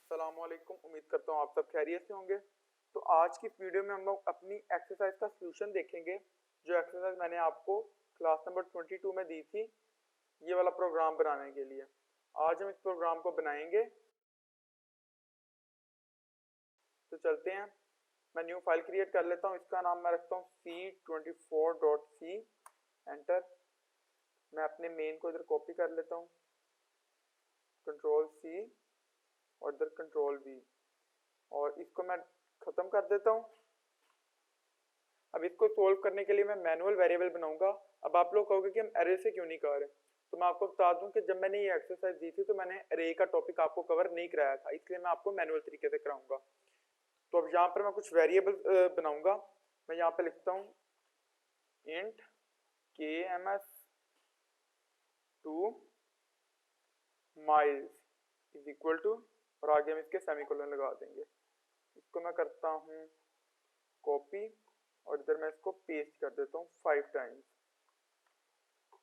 अस्सलामुअलैकुम। उम्मीद करता हूँ आप सब खैरियत से होंगे। तो आज की वीडियो में हम लोग अपनी एक्सरसाइज का सलूशन देखेंगे, जो एक्सरसाइज मैंने आपको क्लास नंबर 22 में दी थी ये वाला प्रोग्राम बनाने के लिए। आज हम इस प्रोग्राम को बनाएंगे। तो चलते हैं, मैं न्यू फाइल क्रिएट कर लेता हूँ। इसका नाम मैं रखता हूँ c24.c। एंटर। मैं अपने मेन को इधर कॉपी कर लेता हूँ, Ctrl+C और इधर Ctrl+V, और इसको मैं खत्म कर देता हूँ। अब इसको सोल्व करने के लिए मैं मैनुअल वेरिएबल बनाऊंगा। अब आप लोग कहोगे कि हम अरे से क्यों नहीं कर रहे, तो मैं आपको बता दूं कि जब मैंने ये एक्सरसाइज दी थी तो मैंने अरे का टॉपिक आपको कवर नहीं कराया था, इसलिए मैं आपको मैनुअल तरीके से कराऊंगा। तो अब यहाँ पर मैं कुछ वेरिएबल बनाऊंगा। मैं यहाँ पे लिखता हूँ int kms2 miles is equal to, और आगे हम इसके सेमीकोलन लगा देंगे। इसको मैं करता हूँ कॉपी और इधर मैं इसको पेस्ट कर देता हूँ 5 टाइम्स।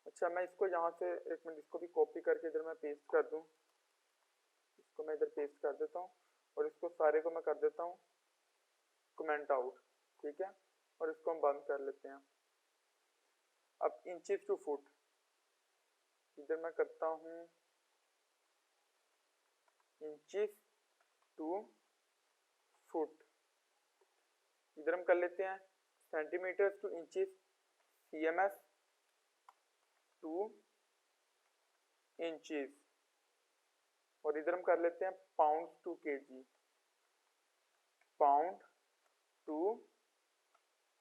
अच्छा, मैं इसको यहाँ से एक मिनट, इसको भी कॉपी करके इधर मैं पेस्ट कर दूँ। इसको मैं इधर पेस्ट कर देता हूँ और इसको सारे को मैं कर देता हूँ कमेंट आउट, ठीक है। और इसको हम बंद कर लेते हैं। अब इंचेस टू फुट, इधर मैं करता हूँ इंचेस टू फुट। इधर हम कर लेते हैं centimetre to inches, CMS to inches, और इधर हम कर लेते हैं pound to KG, pound to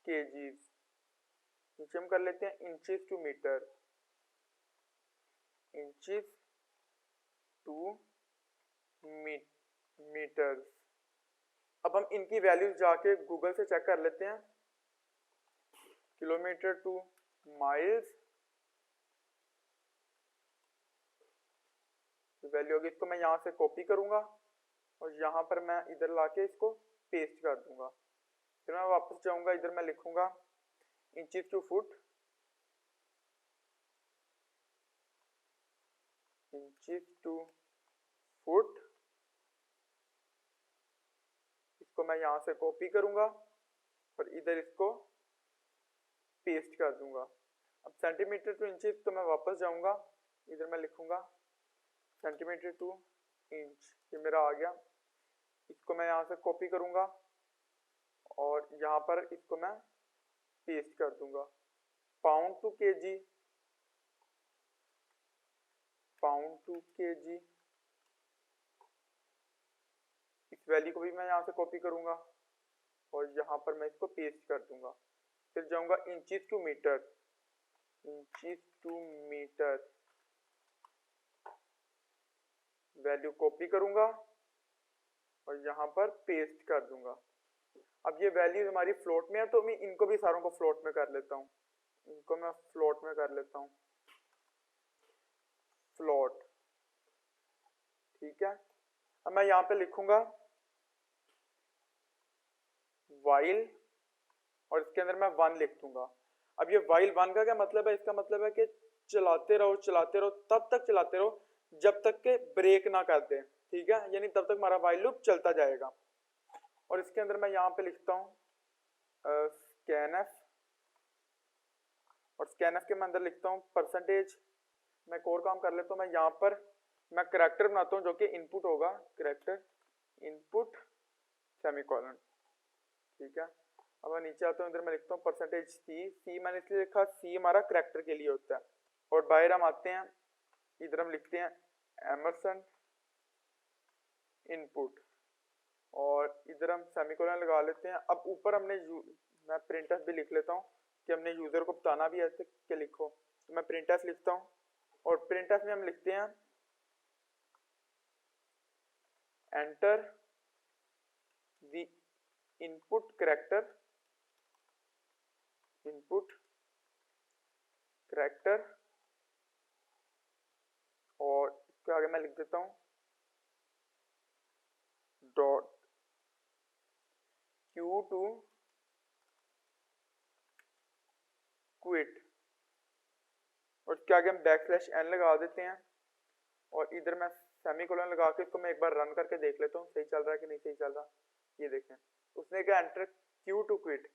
KGs. नीचे हम कर लेते हैं inches to metre, inches to metres. अब हम इनकी वैल्यूज जाके गूगल से चेक कर लेते हैं। किलोमीटर टू माइल्स वैल्यू होगी, इसको मैं यहाँ से कॉपी करूंगा और यहाँ पर मैं इधर लाके इसको पेस्ट कर दूंगा। फिर मैं वापस जाऊंगा, इधर मैं लिखूंगा inches to foot, inches to foot. इसको मैं यहाँ से कॉपी करूंगा और इधर इसको पेस्ट कर दूंगा। अब सेंटीमीटर टू इंचेस, तो मैं वापस जाऊंगा, इधर मैं लिखूंगा सेंटीमीटर टू इंच, ये मेरा आ गया। इसको मैं यहाँ से कॉपी करूंगा और यहाँ पर इसको मैं पेस्ट कर दूंगा। Pound to KG, pound to KG, इस वैल्यू को भी मैं यहाँ से कॉपी करूंगा और यहाँ पर मैं इसको पेस्ट कर दूंगा। फिर जाऊंगा inches to metre, inches to metre, value copy करूंगा और यहाँ पर पेस्ट कर दूंगा। अब ये वैल्यू हमारी फ्लोट में है, तो मैं इनको भी सारों को फ्लोट में कर लेता हूँ। इनको मैं फ्लोट में कर लेता हूँ, फ्लोट, ठीक है। अब मैं यहाँ पे लिखूंगा वाइल और इसके अंदर मैं 1 लिख दूंगा। अब ये वाइल 1 का क्या मतलब है? इसका मतलब है कि चलाते रहो, तब तक चलाते रहो जब तक के ब्रेक ना कर दे, ठीक है। यानी तब तक हमारा वाइल लूप चलता जाएगा। और इसके अंदर मैं यहाँ पे लिखता हूँ स्कैनफ, और स्कैनफ के मैं अंदर लिखता हूँ परसेंटेज। मैं एक और काम कर लेता हूँ, मैं यहाँ पर मैं करैक्टर बनाता हूँ जो कि इनपुट होगा, करैक्टर इनपुट सेमीकोलन, ठीक है। अब मैं नीचे आता हूँ, इधर मैं लिखता हूँ परसेंटेज सी मैंने इसलिए लिखा, सी हमारा करैक्टर के लिए होता है। और बाहर हम आते हैं, इधर हम लिखते हैं एमरसन इनपुट, और इधर हम सेमीकोलन लगा लेते हैं। अब ऊपर हमने मैं प्रिंटफ भी लिख लेता हूँ कि हमने यूजर को बताना भी ऐसे कि लिखो, तो मैं प्रिंटफ लिखता हूँ और प्रिंटफ में हम लिखते हैं enter the input character, input character, और इसके आगे मैं लिख देता हूँ डॉट क्यू टू क्विट, और इसके आगे हम बैकस्लैश n लगा देते हैं और इधर मैं सेमीकोलन लगा के इसको मैं एक बार रन करके देख लेता हूँ सही चल रहा है कि नहीं सही चल रहा। ये देखें उसने क्या एंटर क्यू टू क्विट,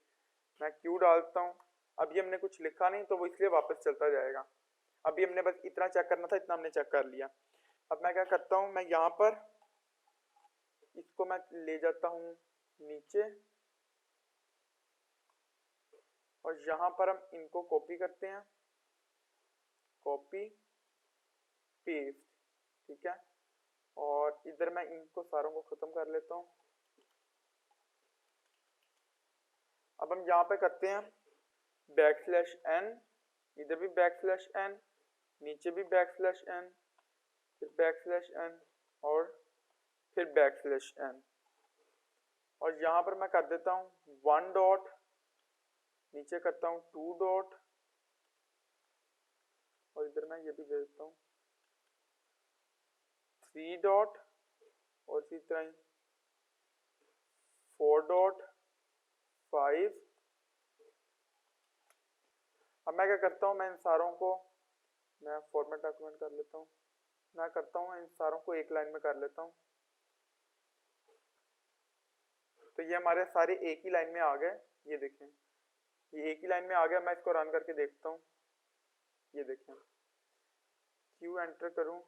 मैं क्यू डालता हूँ। अभी हमने कुछ लिखा नहीं तो वो इसलिए वापस चलता जाएगा। अभी हमने बस इतना चेक करना था, इतना हमने चेक कर लिया। अब मैं क्या करता हूँ, मैं यहाँ पर इसको मैं ले जाता हूँ नीचे और यहाँ पर हम इनको कॉपी करते हैं, कॉपी पेस्ट, ठीक है। और इधर मैं इनको सारों को खत्म कर लेता हूँ। अब हम यहाँ पे करते हैं \n, इधर भी \n, नीचे भी \n, फिर \n और फिर \n। और यहाँ पर मैं कर देता हूँ 1 डॉट, नीचे करता हूँ 2 डॉट और इधर मैं ये भी दे देता हूँ 3 डॉट और इसी तरह ही 4 डॉट 5। अब मैं क्या करता हूँ, मैं इन सारों को मैं फॉर्मेट डॉक्यूमेंट कर लेता हूँ। मैं करता हूँ इन सारों को एक लाइन में कर लेता हूँ। तो ये हमारे सारे एक ही लाइन में आ गए। ये देखें ये एक ही लाइन में आ गया। मैं इसको रन करके देखता हूँ। ये देखें क्यू एंटर करूँ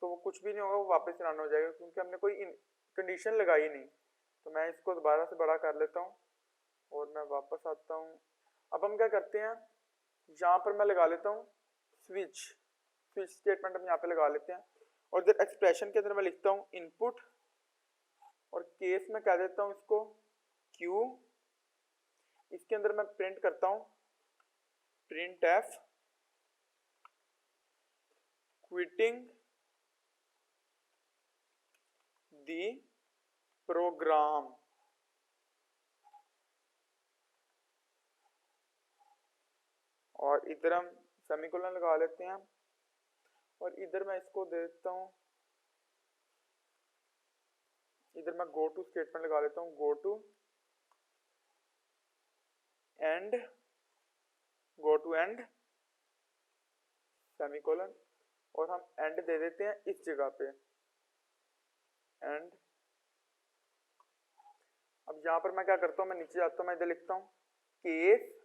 तो वो कुछ भी नहीं होगा, वो वापस रन हो जाएगा क्योंकि हमने कोई कंडीशन लगाई नहीं। तो मैं इसको दोबारा से बड़ा कर लेता हूँ और मैं वापस आता हूँ। अब हम क्या करते हैं, यहाँ पर मैं लगा लेता हूँ स्विच स्टेटमेंट हम यहाँ पे लगा लेते हैं और इधर एक्सप्रेशन के अंदर मैं लिखता हूँ इनपुट और केस में कह देता हूँ इसको क्यू। इसके अंदर मैं प्रिंट करता हूँ प्रिंट एफ क्विटिंग दी प्रोग्राम। और इधर हम सेमीकोलन लगा लेते हैं और इधर मैं इसको दे देता हूँ, इधर मैं गो टू स्टेटमेंट लगा लेता हूँ, गो टू एंड सेमीकोलन और हम एंड दे देते हैं इस जगह पे एंड। अब यहाँ पर मैं क्या करता हूँ, मैं नीचे जाता हूँ, मैं इधर लिखता हूँ केस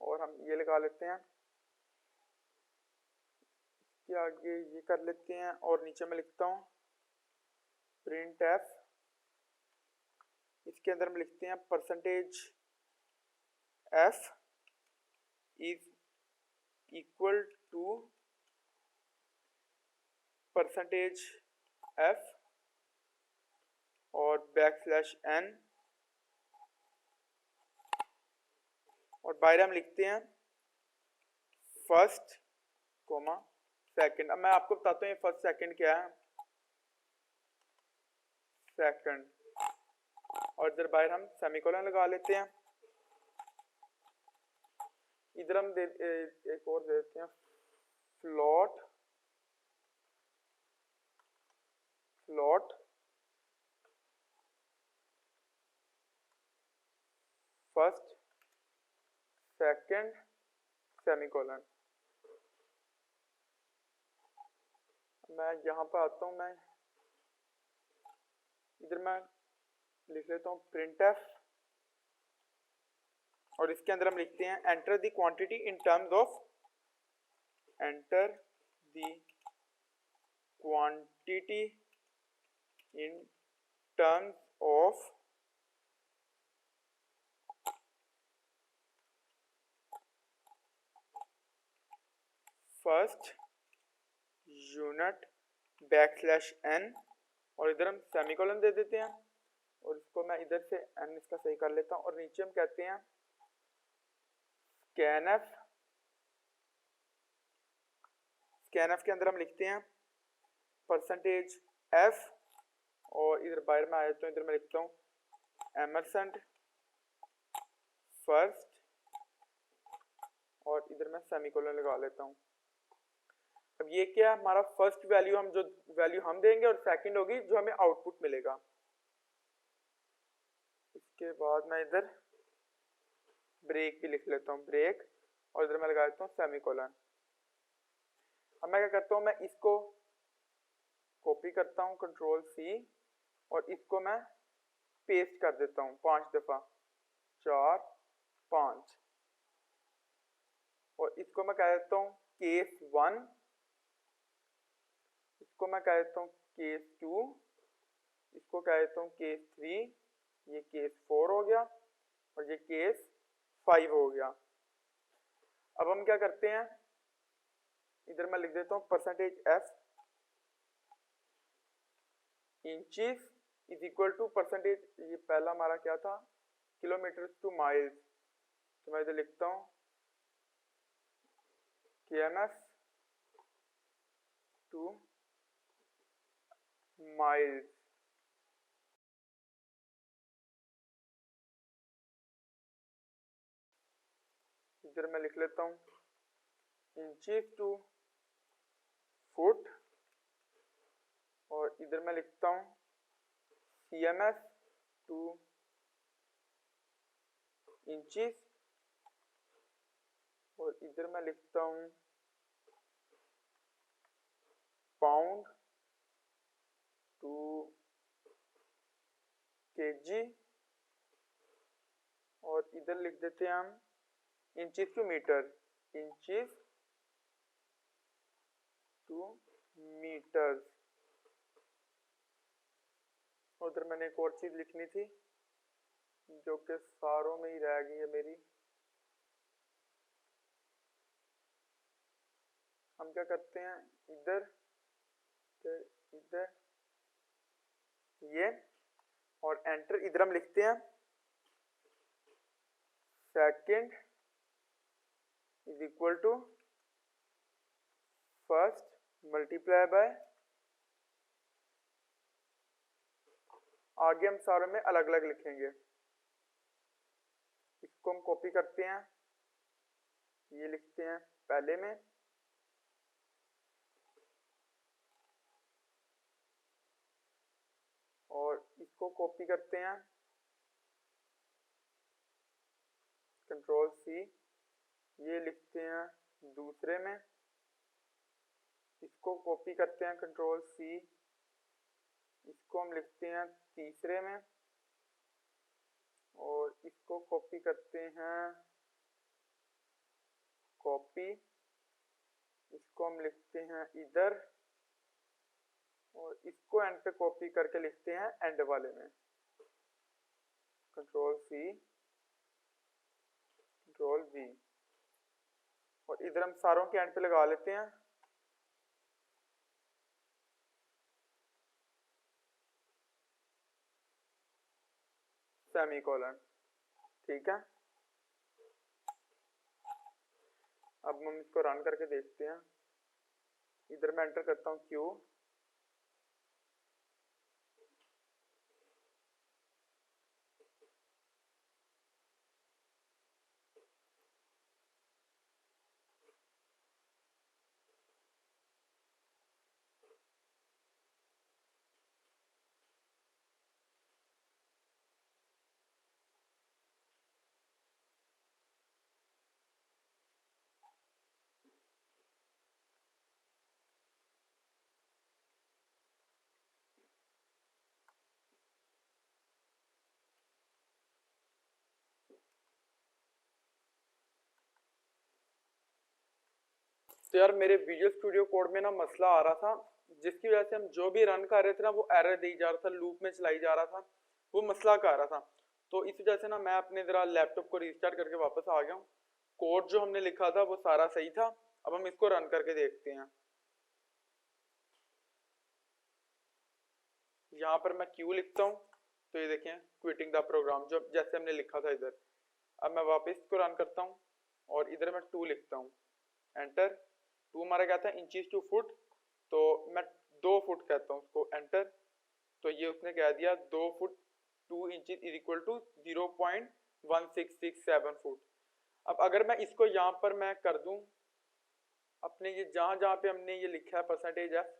और हम ये लगा लेते हैं कि आगे ये कर लेते हैं और नीचे मैं लिखता हूँ प्रिंट एफ। इसके अंदर हम लिखते हैं percentage F is equal to percentage F और \n और बाहर हम लिखते हैं फर्स्ट कोमा सेकंड। अब मैं आपको बताता हूँ ये फर्स्ट सेकंड क्या है, सेकंड। और इधर बाहर हम सेमीकोलन लगा लेते हैं। इधर हम एक और दे देते हैं फ्लोट फर्स्ट सेकंड सेमीकोलन। मैं यहाँ पर आता हूँ, मैं इधर मैं लिख लेता हूँ प्रिंट एफ और इसके अंदर हम लिखते हैं enter the quantity in terms of, enter the quantity in terms of first unit \n और इधर हम सेमीकोलन दे देते हैं और इसको मैं इधर से n इसका सही कर लेता हूँ और नीचे हम कहते हैं स्कैनफ के अंदर हम लिखते हैं परसेंटेज f और इधर बाहर में आया तो इधर मैं लिखता हूँ एमरसेंट फर्स्ट और इधर मैं सेमीकोलन लगा लेता हूँ। अब ये क्या हमारा फर्स्ट वैल्यू, हम जो वैल्यू हम देंगे और सेकंड होगी जो हमें आउटपुट मिलेगा। इसके बाद मैं इधर ब्रेक भी लिख लेता हूँ, ब्रेक, और इधर मैं लगा देता हूँ सेमीकोलन। अब मैं क्या करता हूँ, मैं इसको कॉपी करता हूँ कंट्रोल सी और इसको मैं पेस्ट कर देता हूँ 5 दफ़ा, 4 5, और इसको मैं कह देता हूँ केस 1, इसको मैं कह देता हूँ केस 2, इसको कह देता हूँ केस 3, ये केस 4 हो गया और ये केस 5 हो गया। अब हम क्या करते हैं, इधर मैं लिख देता हूँ percentage F inches is equal to percentage, ये पहला हमारा क्या था, किलोमीटर टू माइल्स, तो मैं इधर लिखता हूँ kms टू माइल्स। इधर मैं लिख लेता हूँ इंचेस टू फुट, और इधर मैं लिखता हूँ cms टू इंचेस, और इधर मैं लिखता हूँ पाउंड टू केजी, और इधर लिख देते हैं हम inches to metre, inches to metre. उधर मैंने एक और चीज लिखनी थी जो कि सारों में ही रह गई है मेरी। हम क्या करते हैं, इधर इधर ये और एंटर, इधर हम लिखते हैं second is equal to first multiply by, आगे हम सारों में अलग अलग लिखेंगे। इसको हम कॉपी करते हैं, ये लिखते हैं पहले में, और इसको कॉपी करते हैं कंट्रोल सी, ये लिखते हैं दूसरे में, इसको कॉपी करते हैं कंट्रोल सी, इसको हम लिखते हैं तीसरे में, और इसको कॉपी करते हैं कॉपी, इसको हम लिखते हैं इधर, और इसको एंड पे कॉपी करके लिखते हैं एंड वाले में, कंट्रोल सी कंट्रोल वी, और इधर हम सारों के एंड पे लगा लेते हैं सेमीकोलन। ठीक है, अब हम इसको रन करके देखते हैं। इधर मैं एंटर करता हूँ क्यू, तो यार मेरे विजुअल स्टूडियो कोड में ना मसला आ रहा था, जिसकी वजह से हम जो भी रन कर रहे थे ना वो एरर दी जा रहा था, लूप में चलाई जा रहा था, वो मसला कर रहा था। तो इस वजह से ना मैं अपने जरा लैपटॉप को रिस्टार्ट करके वापस आ गया हूँ। कोड जो हमने लिखा था वो सारा सही था, अब हम इसको रन करके देखते हैं। यहाँ पर मैं क्यू लिखता हूँ, तो ये देखें क्विटिंग द प्रोग्राम, जो जैसे हमने लिखा था इधर। अब मैं वापस इसको रन करता हूँ और इधर मैं 2 लिखता हूँ, एंटर। 2 हमारा क्या था, इंचेस टू फुट, तो मैं 2 फुट कहता हूँ उसको, एंटर। तो ये उसने कह दिया 2 foot 2 inches is equal to 0.1667 foot. अब अगर मैं इसको यहाँ पर मैं कर दूँ अपने, ये जहाँ जहाँ पे हमने ये लिखा है परसेंटेज एफ,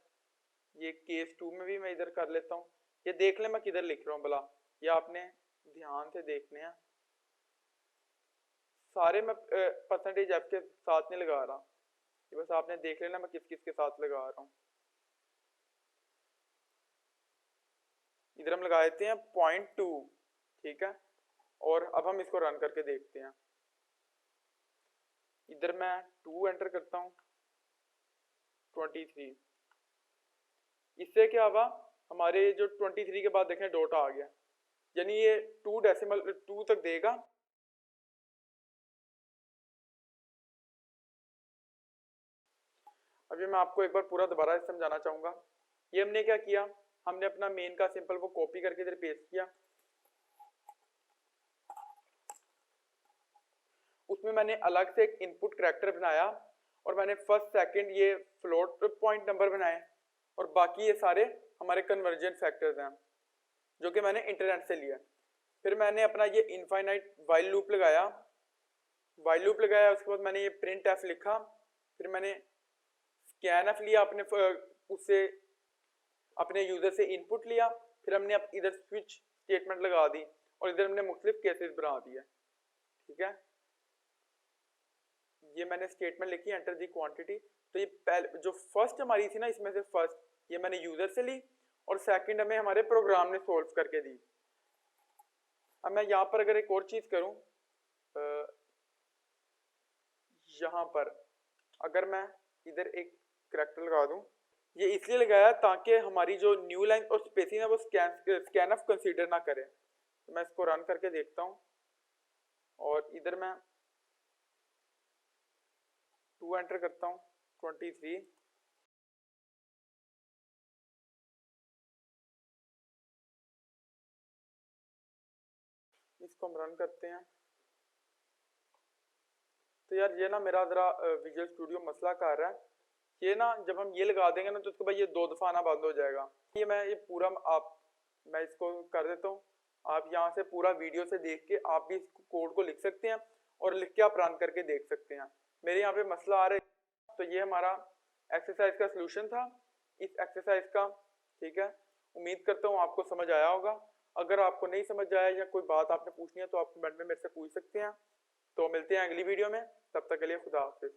ये केस 2 में भी मैं इधर कर लेता हूँ। ये देख ले मैं किधर लिख रहा हूँ भला, ये आपने ध्यान से देखने हैं। सारे मैं परसेंटेज एफ के साथ नहीं लगा रहा, ये बस आपने देख लेना मैं किस किस के साथ लगा रहा हूँ। इधर हम लगा देते हैं 0.2, ठीक है। और अब हम इसको रन करके देखते हैं। इधर मैं 2 एंटर करता हूँ, 23। इससे क्या हुआ, हमारे जो 23 के बाद देखें डॉट आ गया, यानी ये 2 तक देगा। अभी मैं आपको एक बार पूरा दोबारा समझाना चाहूँगा। ये हमने क्या किया, हमने अपना मेन का सिंपल वो कॉपी करके इधर पेस्ट किया। उसमें मैंने अलग से एक इनपुट करैक्टर बनाया और मैंने फर्स्ट सेकंड ये फ्लोट पॉइंट नंबर बनाए और बाकी ये सारे हमारे कन्वर्जन फैक्टर्स हैं जो कि मैंने इंटरनेट से लिया। फिर मैंने अपना ये इनफाइनाइट वाइल लूप लगाया, उसके बाद मैंने ये प्रिंट एफ लिखा, फिर मैंने स्कैन एफ लिया, उससे अपने यूजर से इनपुट लिया, फिर हमने इधर स्विच स्टेटमेंट लगा दी और इधर हमने मुख्तलिफ केसेस बना दिए, ठीक है। ये मैंने स्टेटमेंट लिखी एंटर दी क्वांटिटी। तो ये पहले जो फर्स्ट हमारी थी ना, इसमें से फर्स्ट ये मैंने यूजर से ली और सेकंड हमें हमारे प्रोग्राम ने सोल्व करके दी। अब मैं यहाँ पर अगर एक और चीज करूं, यहाँ पर अगर मैं इधर एक करैक्टर लगा दूं, ये इसलिए लगाया ताकि हमारी जो न्यू लाइन और स्पेसिंग है वो स्कैन ऑफ कंसीडर ना करे। तो मैं इसको रन करके देखता हूँ और इधर मैं 2 एंटर करता हूँ, 23। इसको हम रन करते हैं। तो यार ये ना मेरा ज़रा विजुअल स्टूडियो मसला कर रहा है। ये ना जब हम ये लगा देंगे ना तो उसके बाद ये 2 दफ़ा आना बंद हो जाएगा। ये पूरा मैं इसको कर देता हूँ। आप यहाँ से पूरा वीडियो से देख के आप भी इस कोड को लिख सकते हैं और लिख के आप रन करके देख सकते हैं। मेरे यहाँ पे मसला आ रहा है। तो ये हमारा एक्सरसाइज का सलूशन था इस एक्सरसाइज का, ठीक है। उम्मीद करता हूँ आपको समझ आया होगा। अगर आपको नहीं समझ आया या कोई बात आपने पूछनी है तो आप कमेंट में मेरे से पूछ सकते हैं। तो मिलते हैं अगली वीडियो में, तब तक के लिए खुदा हाफिज।